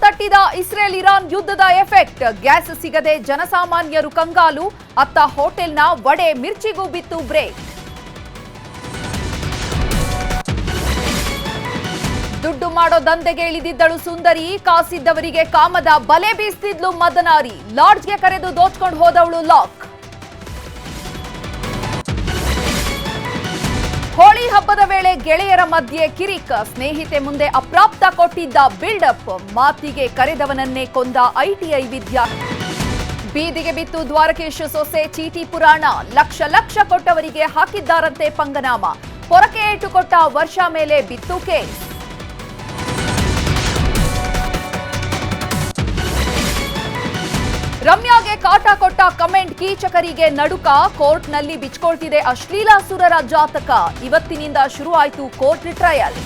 ತಟ್ಟಿದ Israel Iran ಯುದ್ಧದ effect. Gas ಸಿಗದೆ ಜನಸಾಮಾನ್ಯರು ಕಂಗಾಲು. ಅತ್ತ ಹೋಟೆಲ್ನ ವಡೆ ಮಿರ್ಚಿಗೂ ಬಿತ್ತು ಬ್ರೇಕ್. ದುಡ್ಡು ಮಾಡೋ ದಂಧೆಗೆ ಇಳಿದಿದ್ದಳು ಸುಂದರಿ. ಕಾಸಿದ್ದವರಿಗೆ ಕಾಮದ ಬಲೆ ಬೀಸ್ತಿದ್ಲು ಮದನಾರಿ. ಲಾಡ್ಜ್ಗೆ ಕರೆದು ದೋಚ್ಕೊಂಡು ಹೋದವಳು ಲಾಕ್. ಹೋಳಿ ಹಬ್ಬದ ವೇಳೆ ಗೆಳೆಯರ ಮಧ್ಯೆ ಕಿರಿಕ್. ಸ್ನೇಹಿತೆ ಮುಂದೆ ಅಪ್ರಾಪ್ತ ಕೊಟ್ಟಿದ್ದ ಬಿಲ್ಡಪ್. ಮಾತಿಗೆ ಕರೆದವನನ್ನೇ ಕೊಂದ ಐಟಿಐ ವಿದ್ಯಾರ್ಥಿ. ಬೀದಿಗೆ ಬಿತ್ತು ದ್ವಾರಕೇಶ್ ಸೊಸೆ ಚೀಟಿ ಪುರಾಣ. ಲಕ್ಷ ಲಕ್ಷ ಕೊಟ್ಟವರಿಗೆ ಹಾಕಿದ್ದಾರಂತೆ ಪಂಗನಾಮ. ಪೊರಕೆ ಏಟು ಕೊಟ್ಟ ವರ್ಷ ಮೇಲೆ ಬಿತ್ತು ಕೇಸ್. ರಮ್ಯಾಗೆ ಕಾಟ ಕೊಟ್ಟ ಕಮೆಂಟ್ ಕೀಚಕರಿಗೆ ನಡುಕ. ಕೋರ್ಟ್ನಲ್ಲಿ ಬಿಚ್ಕೊಳ್ತಿದೆ ಅಶ್ಲೀಲಾಸುರರ ಜಾತಕ. ಇವತ್ತಿನಿಂದ ಶುರು ಆಯಿತು ಕೋರ್ಟ್ ಟ್ರಯಲ್.